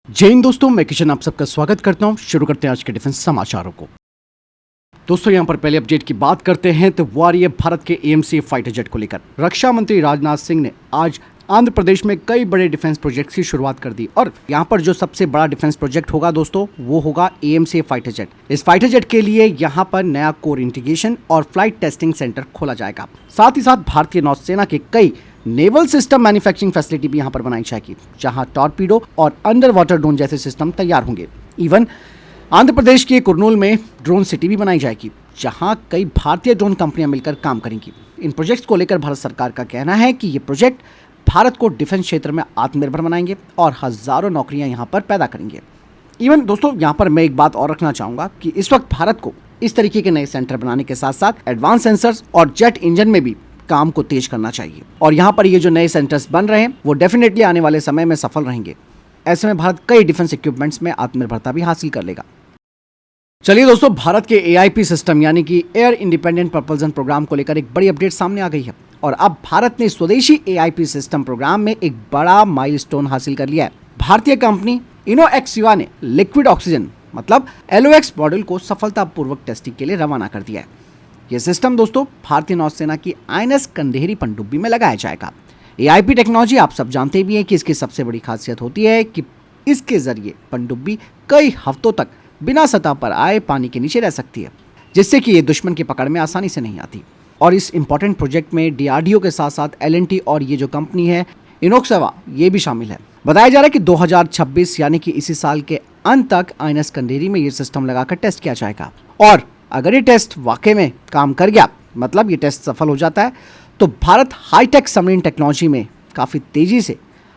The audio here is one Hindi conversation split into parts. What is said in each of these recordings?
जय हिंद दोस्तों, मैं किशन आप सबका स्वागत करता हूं। शुरू करते हैं आज के डिफेंस समाचारों को। दोस्तों यहां पर पहले अपडेट की बात करते हैं तो वो आ रही है भारत के AMC फाइटर जेट को लेकर। रक्षा मंत्री राजनाथ सिंह ने आज आंध्र प्रदेश में कई बड़े डिफेंस प्रोजेक्ट्स की शुरुआत कर दी और यहां पर जो सबसे बड़ा डिफेंस प्रोजेक्ट होगा दोस्तों वो होगा AMC फाइटर जेट। इस फाइटर जेट के लिए यहां पर नया कोर इंटीग्रेशन और फ्लाइट टेस्टिंग सेंटर खोला जाएगा। साथ ही साथ भारतीय नौसेना के कई नेवल सिस्टम मैन्युफैक्चरिंग फैसिलिटी भी यहां पर बनाई जाएगी, जहां टॉर्पीडो और अंडर वाटर ड्रोन जैसे सिस्टम तैयार होंगे। इवन आंध्र प्रदेश के कुरनूल में ड्रोन सिटी भी बनाई जाएगी, जहां कई भारतीय ड्रोन कंपनियां मिलकर काम करेंगी। इन प्रोजेक्ट्स को लेकर भारत सरकार का कहना है कि ये प्रोजेक्ट भारत को डिफेंस क्षेत्र में आत्मनिर्भर बनाएंगे और हजारों नौकरियां यहां पर पैदा करेंगे। इवन दोस्तों यहां पर मैं एक बात और रखना चाहूंगा कि इस वक्त भारत को इस तरीके के नए सेंटर बनाने के साथ साथ एडवांस सेंसर्स और जेट इंजन में भी काम को तेज करना चाहिए और यहाँ पर ये जो नए सेंटर्स बन रहे हैं वो डेफिनेटली आने वाले समय में सफल रहेंगे। ऐसे में भारत कई डिफेंस इक्विपमेंट्स में आत्मनिर्भरता भी हासिल कर लेगा। चलिए दोस्तों, भारत के AIP सिस्टम यानी कि एयर इंडिपेंडेंट प्रपल्सन प्रोग्राम को लेकर एक बड़ी अपडेट सामने आ गई है और अब भारत ने स्वदेशी AIP सिस्टम प्रोग्राम में एक बड़ा माइलस्टोन हासिल कर लिया है। भारतीय कंपनी इनोएक्सिवा ने लिक्विड ऑक्सीजन मतलब LOX मॉडल को सफलतापूर्वक टेस्टिंग के लिए रवाना कर दिया है। यह सिस्टम दोस्तों भारतीय नौसेना की INS कंदेरी पनडुब्बी में लगाया जाएगा। AIP टेक्नोलॉजी आप सब जानते भी हैं कि इसकी सबसे बड़ी खासियत होती है कि इसके जरिए पनडुब्बी कई हफ्तों तक बिना सतह पर आए पानी के नीचे रह सकती है, जिससे कि ये दुश्मन की पकड़ में आसानी से नहीं आती। और इस इंपॉर्टेंट प्रोजेक्ट में DRDO के साथ साथ L&T और ये जो कंपनी है इनोक्सिवा ये भी शामिल है। बताया जा रहा है कि 2026 यानी कि इसी साल के अंत तक INS कंदेरी में ये सिस्टम लगाकर टेस्ट किया जाएगा और अगर ये टेस्ट वाकई में काम कर गया, मतलब ये टेस्ट सफल हो जाता है, तो भारत हाईटेक सबमरीन टेक्नोलॉजी में काफ़ी तेज़ी से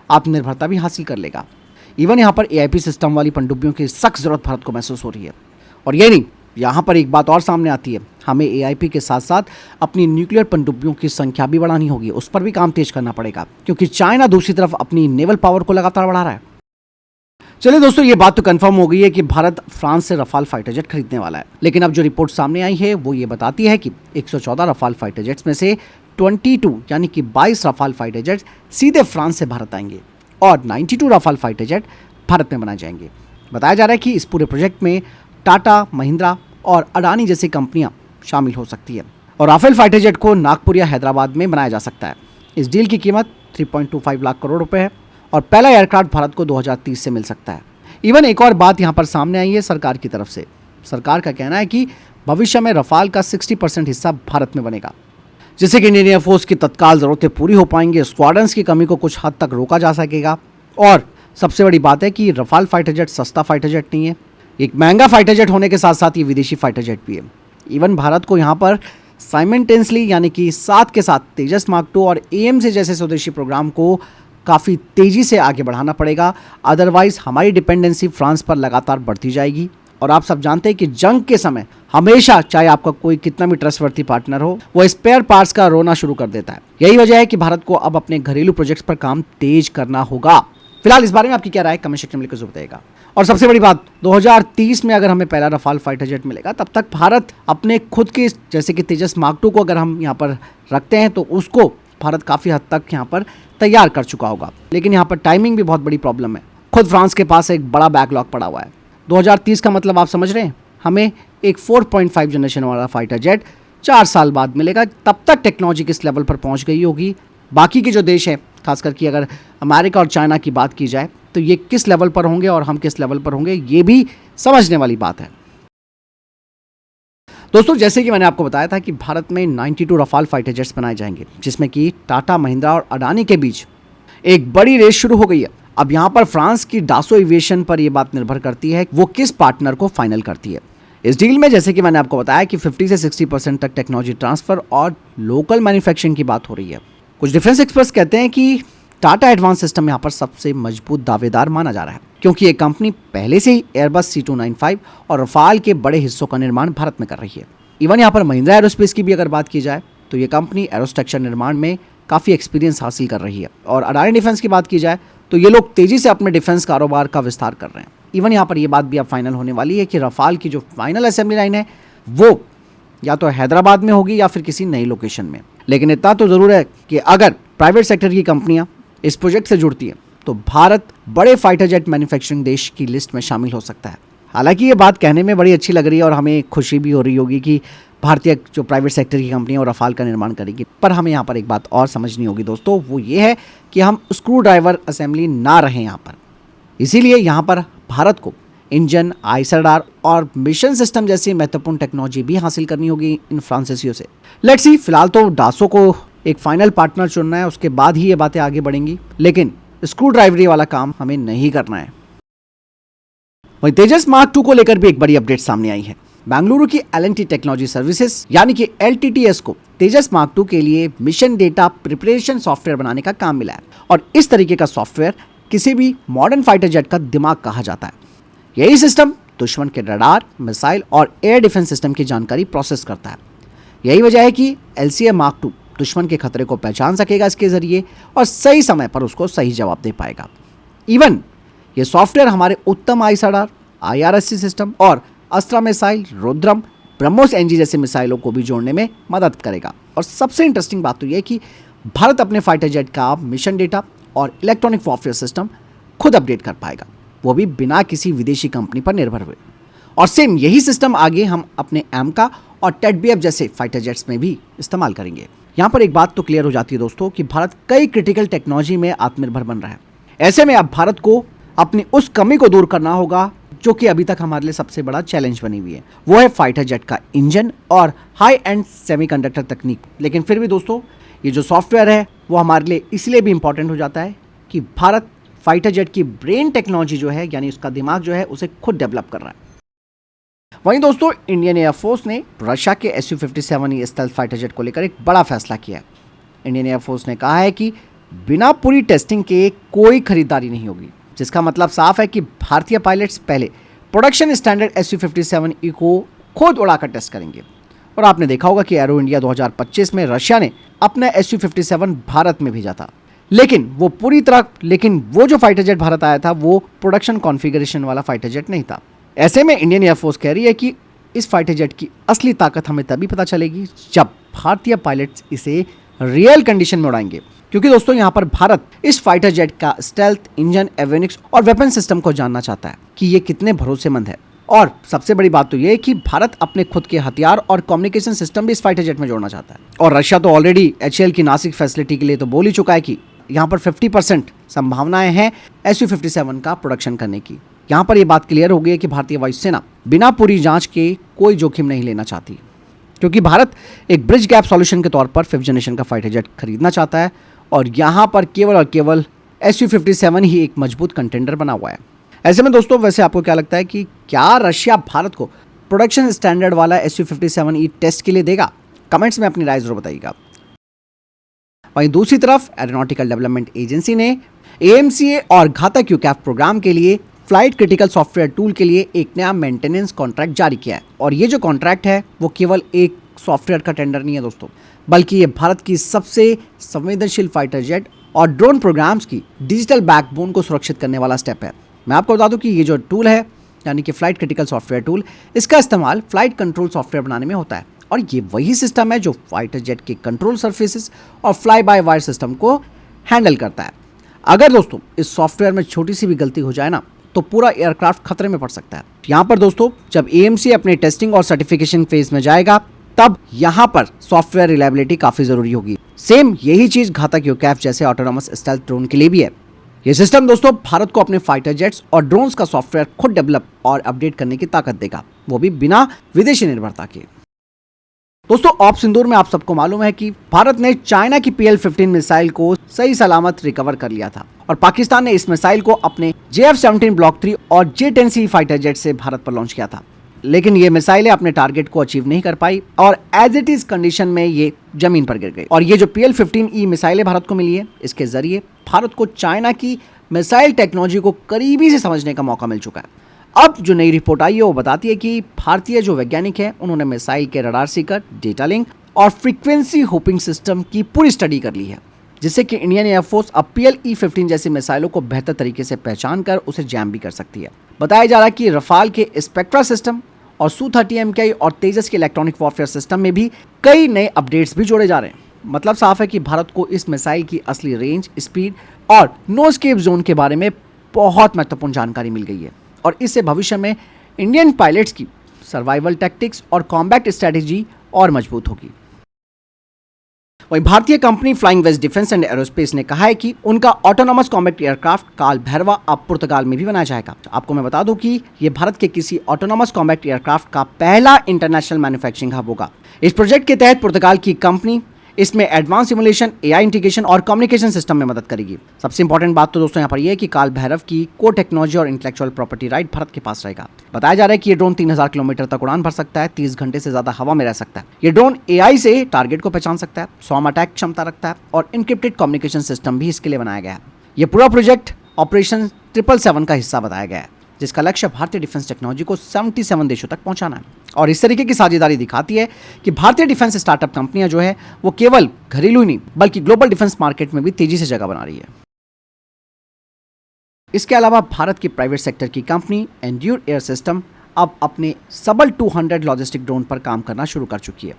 आत्मनिर्भरता भी हासिल कर लेगा। इवन यहाँ पर AIP सिस्टम वाली पनडुब्बियों की सख्त ज़रूरत भारत को महसूस हो रही है। और ये नहीं, यहाँ पर एक बात और सामने आती है, हमें AIP के साथ साथ अपनी न्यूक्लियर पनडुब्बियों की संख्या भी बढ़ानी होगी, उस पर भी काम तेज करना पड़ेगा, क्योंकि चाइना दूसरी तरफ अपनी नेवल पावर को लगातार बढ़ा रहा है। चलिए दोस्तों, ये बात तो कंफर्म हो गई है कि भारत फ्रांस से रफाल फाइटर जेट खरीदने वाला है, लेकिन अब जो रिपोर्ट सामने आई है वो ये बताती है कि 114 रफाल फाइटर जेट्स में से 22 यानी कि 22 रफाल फाइटर जेट सीधे फ्रांस से भारत आएंगे और 92 रफाल फाइटर जेट भारत में बनाए जाएंगे। बताया जा रहा है कि इस पूरे प्रोजेक्ट में टाटा, महिंद्रा और अडानी जैसी कंपनियां शामिल हो सकती है और राफेल फाइटर जेट को नागपुर या हैदराबाद में बनाया जा सकता है। इस डील की कीमत 3.25 लाख करोड़ रुपए है और पहला एयरक्राफ्ट भारत को 2030 से मिल सकता है। इवन एक और बात यहाँ पर सामने आई है सरकार की तरफ से। सरकार का कहना है कि भविष्य में रफाल का 60% हिस्सा भारत में बनेगा, जिससे कि इंडियन एयरफोर्स की तत्काल ज़रूरतें पूरी हो पाएंगी, स्क्वाड्रंस की कमी को कुछ हद तक रोका जा सकेगा। और सबसे बड़ी बात है कि रफाल फाइटर जेट सस्ता फाइटर जेट नहीं है, एक महंगा फाइटर जेट होने के साथ साथ ये विदेशी फाइटर जेट भी है। इवन भारत को यहाँ पर साइमल्टेनियसली यानी कि साथ के साथ तेजस मार्क 2 और AMC जैसे स्वदेशी प्रोग्राम को काफ़ी तेज़ी से आगे बढ़ाना पड़ेगा, अदरवाइज हमारी डिपेंडेंसी फ्रांस पर लगातार बढ़ती जाएगी। और आप सब जानते हैं कि जंग के समय हमेशा चाहे आपका कोई कितना भी ट्रस्टवर्थी पार्टनर हो, वो स्पेयर पार्ट्स का रोना शुरू कर देता है। यही वजह है कि भारत को अब अपने घरेलू प्रोजेक्ट्स पर काम तेज करना होगा। फिलहाल इस बारे में आपकी क्या राय, कमेंट सेक्शन में लिखकर जरूर बताइएगा। और सबसे बड़ी बात, 2030 में अगर हमें पहला रफाल फाइटर जेट मिलेगा, तब तक भारत अपने खुद के जैसे कि तेजस मार्क 2 को अगर हम यहाँ पर रखते हैं तो उसको भारत काफ़ी हद तक यहाँ पर तैयार कर चुका होगा। लेकिन यहाँ पर टाइमिंग भी बहुत बड़ी प्रॉब्लम है। खुद फ्रांस के पास एक बड़ा बैकलॉग पड़ा हुआ है। 2030 का मतलब आप समझ रहे हैं, हमें एक 4.5 जनरेशन वाला फाइटर जेट 4 साल बाद मिलेगा। तब तक टेक्नोलॉजी किस लेवल पर पहुँच गई होगी, बाकी के जो देश हैं खासकर कि अगर अमेरिका और चाइना की बात की जाए तो ये किस लेवल पर होंगे और हम किस लेवल पर होंगे, ये भी समझने वाली बात है। दोस्तों जैसे कि मैंने आपको बताया था कि भारत में 92 रफाल फाइटर जेट्स बनाए जाएंगे, जिसमें कि टाटा, महिंद्रा और अडानी के बीच एक बड़ी रेस शुरू हो गई है। अब यहाँ पर फ्रांस की डासो एविएशन पर यह बात निर्भर करती है वो किस पार्टनर को फाइनल करती है। इस डील में जैसे कि मैंने आपको बताया कि 50 से 60% तक टेक्नोलॉजी ट्रांसफर और लोकल मैन्युफैक्चरिंग की बात हो रही है। कुछ डिफेंस एक्सपर्ट्स कहते हैं कि टाटा एडवांस सिस्टम यहाँ पर सबसे मजबूत दावेदार माना जा रहा है, क्योंकि ये कंपनी पहले से ही एयरबस C295 और रफाल के बड़े हिस्सों का निर्माण भारत में कर रही है। इवन यहाँ पर महिंद्रा एरोस्पेस की भी अगर बात की जाए तो ये कंपनी एरोस्ट्रक्चर निर्माण में काफ़ी एक्सपीरियंस हासिल कर रही है। और अडानी डिफेंस की बात की जाए तो ये लोग तेज़ी से अपने डिफेंस कारोबार का विस्तार कर रहे हैं। इवन यहाँ पर ये बात भी अब फाइनल होने वाली है कि रफाल की जो फाइनल असेंबली लाइन है वो या तो हैदराबाद में होगी या फिर किसी नई लोकेशन में। लेकिन इतना तो ज़रूर है कि अगर प्राइवेट सेक्टर की कंपनियां इस प्रोजेक्ट से जुड़ती हैं तो भारत बड़े फाइटर जेट मैन्युफैक्चरिंग देश की लिस्ट में शामिल हो सकता है। हालांकि ये बात कहने में बड़ी अच्छी लग रही है और हमें खुशी भी हो रही होगी कि भारतीय जो प्राइवेट सेक्टर की कंपनी है वो रफाल का निर्माण करेगी, पर हमें यहाँ पर एक बात और समझनी होगी दोस्तों, वो ये है कि हम स्क्रू ड्राइवर असेंबली ना रहें यहाँ पर। इसीलिए यहाँ पर भारत को इंजन, आईएसआरआर और मिशन सिस्टम जैसी महत्वपूर्ण टेक्नोलॉजी भी हासिल करनी होगी इन फ्रांसीसियों से। लेट्स सी, फिलहाल तो डासो को एक फाइनल पार्टनर चुनना है, उसके बाद ही ये बातें आगे बढ़ेंगी, लेकिन स्क्रू ड्राइवरी वाला काम हमें नहीं करना है। वहीं तेजस मार्क 2 को लेकर भी एक बड़ी अपडेट सामने आई है। बेंगलुरु की L&T टेक्नोलॉजी सर्विसेज यानी कि LTTS को तेजस मार्क 2 के लिए मिशन डेटा प्रिपरेशन सॉफ्टवेयर बनाने का काम मिला है और इस तरीके का सॉफ्टवेयर किसी भी मॉडर्न फाइटर जेट का दिमाग कहा जाता है। यही सिस्टम दुश्मन के रडार, मिसाइल और एयर डिफेंस सिस्टम की जानकारी प्रोसेस करता है। यही वजह है कि LCA मार्क 2 दुश्मन के खतरे को पहचान सकेगा इसके जरिए और सही समय पर उसको सही जवाब दे पाएगा। इवन ये सॉफ्टवेयर हमारे उत्तम आईएसआरआर, IRSC सिस्टम और अस्त्रा मिसाइल, रुद्रम, ब्रह्मोस NG जैसे मिसाइलों को भी जोड़ने में मदद करेगा। और सबसे इंटरेस्टिंग बात तो यह है कि भारत अपने फाइटर जेट का मिशन डेटा और इलेक्ट्रॉनिक वॉरफेयर सिस्टम खुद अपडेट कर पाएगा, वो भी बिना किसी विदेशी कंपनी पर निर्भर हुए। और सेम यही सिस्टम आगे हम अपने AMCA और TEDBF जैसे फाइटर जेट्स में भी इस्तेमाल करेंगे। यहाँ पर एक बात तो क्लियर हो जाती है दोस्तों कि भारत कई क्रिटिकल टेक्नोलॉजी में आत्मनिर्भर बन रहा है। ऐसे में अब भारत को अपनी उस कमी को दूर करना होगा जो कि अभी तक हमारे लिए सबसे बड़ा चैलेंज बनी हुई है, वो है फाइटर जेट का इंजन और हाई एंड सेमीकंडक्टर तकनीक। लेकिन फिर भी दोस्तों, ये जो सॉफ्टवेयर है वो हमारे लिए इसलिए भी इंपॉर्टेंट हो जाता है कि भारत फाइटर जेट की ब्रेन टेक्नोलॉजी जो है, यानी उसका दिमाग जो है, उसे खुद डेवलप कर रहा है। वहीं दोस्तों, इंडियन एयरफोर्स ने रशिया के Su-57E स्टेल्थ फाइटर जेट को लेकर एक बड़ा फैसला किया है। इंडियन एयरफोर्स ने कहा है कि बिना पूरी टेस्टिंग के कोई खरीदारी नहीं होगी, जिसका मतलब साफ है कि भारतीय पायलट्स पहले प्रोडक्शन स्टैंडर्ड Su-57E को खुद उड़ाकर टेस्ट करेंगे। और आपने देखा होगा कि एरो इंडिया 2025 में रशिया ने अपना Su-57 भारत में भेजा था, लेकिन वो जो फाइटर जेट भारत आया था वो प्रोडक्शन कॉन्फ़िगरेशन वाला फाइटर जेट नहीं था। ऐसे में इंडियन एयरफोर्स कह रही है कि इस फाइटर जेट की असली ताकत हमें तभी पता चलेगी जब भारतीय पायलट्स इसे रियल कंडीशन में उड़ाएंगे, क्योंकि दोस्तों यहाँ पर भारत इस फाइटर जेट का स्टेल्थ, इंजन, एवियोनिक्स और वेपन सिस्टम को जानना चाहता है कि ये कितने भरोसेमंद है। और सबसे बड़ी बात तो ये है कि भारत अपने खुद के हथियार और कम्युनिकेशन सिस्टम भी इस फाइटर जेट में जोड़ना चाहता है। और रशिया तो ऑलरेडी HAL की नासिक फैसिलिटी के लिए तो बोल ही चुका है कि यहाँ पर 50% संभावनाएं हैं Su-57 का प्रोडक्शन करने की। यहाँ पर यह बात क्लियर हो गई है कि भारतीय वायुसेना बिना पूरी जांच के कोई जोखिम नहीं लेना चाहती, क्योंकि भारत एक ब्रिज गैप सॉल्यूशन के तौर पर 5th जनरेशन का फाइटर जेट खरीदना चाहता है और यहाँ पर केवल और केवल Su-57 ही एक मजबूत कंटेंडर बना हुआ है। ऐसे में दोस्तों, वैसे आपको क्या लगता है कि क्या रशिया भारत को प्रोडक्शन स्टैंडर्ड वाला Su-57E टेस्ट के लिए देगा? कमेंट्स में अपनी राय जरूर बताइएगा। वहीं दूसरी तरफ एरोनॉटिकल डेवलपमेंट एजेंसी ने AMCA और घातक UCAV प्रोग्राम के लिए फ्लाइट क्रिटिकल सॉफ्टवेयर टूल के लिए एक नया मेंटेनेंस कॉन्ट्रैक्ट जारी किया है। और ये जो कॉन्ट्रैक्ट है वो केवल एक सॉफ्टवेयर का टेंडर नहीं है दोस्तों, बल्कि ये भारत की सबसे संवेदनशील फाइटर जेट और ड्रोन प्रोग्राम्स की डिजिटल बैकबोन को सुरक्षित करने वाला स्टेप है। मैं आपको बता दूं कि ये जो टूल है, यानी कि फ्लाइट क्रिटिकल सॉफ्टवेयर टूल, इसका इस्तेमाल फ्लाइट कंट्रोल सॉफ्टवेयर बनाने में होता है और ये वही सिस्टम है जो फाइटर जेट के कंट्रोल सर्फेसेस और फ्लाई बाय वायर सिस्टम को हैंडल करता है। अगर दोस्तों इस सॉफ्टवेयर में छोटी सी भी गलती हो जाए ना, तो पूरा एयरक्राफ्ट खतरे में पड़ सकता है। यहाँ पर दोस्तों, जब AMCA अपने टेस्टिंग और सर्टिफिकेशन फेज में जाएगा, तब यहाँ पर सॉफ्टवेयर रिलायबिलिटी काफी जरूरी होगी। सेम यही चीज घातक UCAV जैसे ऑटोनोमस स्टेल्थ ड्रोन के लिए भी है। ये सिस्टम दोस्तों भारत को अपने फाइटर जेट्स और ड्रोन्स का सॉफ्टवेयर खुद डेवलप और अपडेट करने की ताकत देगा, वो भी बिना विदेशी निर्भरता के। दोस्तों, ऑप सिंदूर में आप सबको मालूम है कि भारत ने चाइना की PL-15 मिसाइल को सही सलामत रिकवर कर लिया था और पाकिस्तान ने इस मिसाइल को अपने JF-17 ब्लॉक 3 और J-10C फाइटर जेट से भारत पर लॉन्च किया था। लेकिन ये मिसाइलें अपने टारगेट को अचीव नहीं कर पाई और एज इट इज कंडीशन में ये जमीन पर गिर गई। और ये जो PL-15E मिसाइलें भारत को मिली है, इसके जरिए भारत को चाइना की मिसाइल टेक्नोलॉजी को करीबी से समझने का मौका मिल चुका है। अब जो नई रिपोर्ट आई है वो बताती है कि भारतीय जो वैज्ञानिक हैं, उन्होंने मिसाइल के रडार सीकर, डेटा लिंक और फ्रीक्वेंसी होपिंग सिस्टम की पूरी स्टडी कर ली है, जिससे कि इंडियन एयरफोर्स अब PL-E-15 जैसी मिसाइलों को बेहतर तरीके से पहचान कर उसे जैम भी कर सकती है। बताया जा रहा है कि रफाल के स्पेक्ट्रा सिस्टम और Su-30 MKI और तेजस के इलेक्ट्रॉनिक वॉरफेयर सिस्टम में भी कई नए अपडेट्स भी जोड़े जा रहे हैं। मतलब साफ है कि भारत को इस मिसाइल की असली रेंज, स्पीड और नो एस्केप जोन के बारे में बहुत महत्वपूर्ण जानकारी मिल गई है और इससे भविष्य में इंडियन पायलट्स की सर्वाइवल टैक्टिक्स और कॉम्बैट स्ट्रैटेजी और मजबूत होगी। वहीं भारतीय company Flying West Defence and Aerospace ने कहा है कि उनका ऑटोनॉमस कॉम्बैट एयरक्राफ्ट काल भैरवा अब पुर्तगाल में भी बनाया जाएगा। आपको मैं बता दूं कि यह भारत के किसी ऑटोनॉमस कॉम्बैट एयरक्राफ्ट का पहला इंटरनेशनल मैन्युफैक्चरिंग हब होगा। इस प्रोजेक्ट के तहत पुर्तगाल की कंपनी इसमें एडवांस सिमुलेशन, एआई इंटीग्रेशन और कम्युनिकेशन सिस्टम में मदद करेगी। सबसे इंपॉर्टेंट बात तो दोस्तों यहाँ पर यह है कि काल भैरव की कोर टेक्नोलॉजी और इंटेलेक्चुअल प्रॉपर्टी राइट भारत के पास रहेगा। बताया जा रहा है कि ये ड्रोन 3000 किलोमीटर तक उड़ान भर सकता है, 30 घंटे से ज्यादा हवा में रह सकता है। ये ड्रोन एआई से टारगेट को पहचान सकता है, स्वयं अटैक क्षमता रखता है और इनक्रिप्टेड कम्युनिकेशन सिस्टम भी इसके लिए बनाया गया है। यह पूरा प्रोजेक्ट ऑपरेशन 777 का हिस्सा बताया गया है, जिसका लक्ष्य भारतीय डिफेंस टेक्नोलॉजी को 77 देशों तक पहुंचाना है। और इस तरीके की साझेदारी दिखाती है कि भारतीय डिफेंस स्टार्टअप कंपनियां जो है वो केवल घरेलू ही नहीं बल्कि ग्लोबल डिफेंस मार्केट में भी तेजी से जगह बना रही है। इसके अलावा भारत की प्राइवेट सेक्टर की कंपनी एंड्योर एयर सिस्टम अब अपने सबल 200 लॉजिस्टिक ड्रोन पर काम करना शुरू कर चुकी है।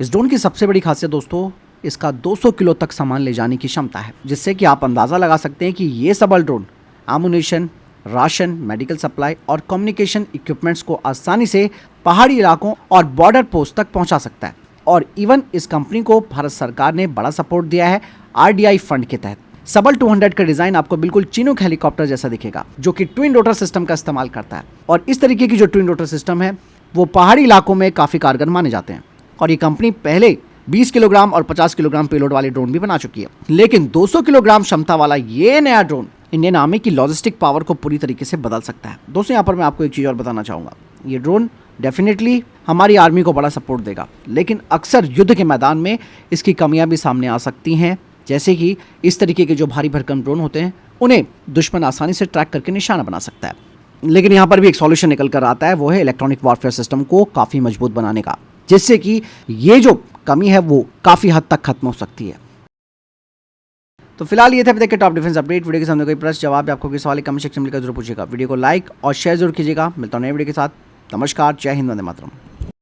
इस ड्रोन की सबसे बड़ी खासियत दोस्तों इसका 200 किलो तक सामान ले जाने की क्षमता है, जिससे कि आप अंदाजा लगा सकते हैं कि ये सबल drone ammunition, ration, medical supply और कम्युनिकेशन इक्विपमेंट्स को आसानी से पहाड़ी इलाकों और बॉर्डर पोस्ट तक पहुंचा सकता है। और इवन इस कंपनी को भारत सरकार ने बड़ा सपोर्ट दिया है आरडीआई फंड के तहत। सबल 200 का डिजाइन आपको बिल्कुल चिनूक हेलीकॉप्टर जैसा दिखेगा, जो कि ट्विन रोटर सिस्टम का इस्तेमाल करता है। और इस तरीके की जो ट्विन रोटर सिस्टम है वो पहाड़ी इलाकों में काफी कारगर माने जाते हैं। और ये कंपनी पहले 20 किलोग्राम और 50 किलोग्राम पेलोड वाले ड्रोन भी बना चुकी है, लेकिन 200 किलोग्राम क्षमता वाला ये नया ड्रोन इंडियन आर्मी की लॉजिस्टिक पावर को पूरी तरीके से बदल सकता है। दोस्तों यहाँ पर मैं आपको एक चीज़ और बताना चाहूँगा, ये ड्रोन डेफिनेटली हमारी आर्मी को बड़ा सपोर्ट देगा, लेकिन अक्सर युद्ध के मैदान में इसकी कमियां भी सामने आ सकती हैं, जैसे कि इस तरीके के जो भारी भरकम ड्रोन होते हैं उन्हें दुश्मन आसानी से ट्रैक करके निशाना बना सकता है। लेकिन यहाँ पर भी एक सॉल्यूशन निकल कर आता है, वो है इलेक्ट्रॉनिक वॉरफेयर सिस्टम को काफ़ी मजबूत बनाने का, जिससे कि ये जो कमी है वो काफ़ी हद तक खत्म हो सकती है। तो फिलहाल ये थे अभी तक के टॉप डिफेंस अपडेट। वीडियो के सामने कोई प्रश्न जवाब या आपको कोई सवाल कमेंट सेक्शन में लिखकर जरूर पूछेगा। वीडियो को लाइक और शेयर जरूर कीजिएगा। मिलता हूं नए वीडियो के साथ। नमस्कार, जय हिंद, वंदे मातरम।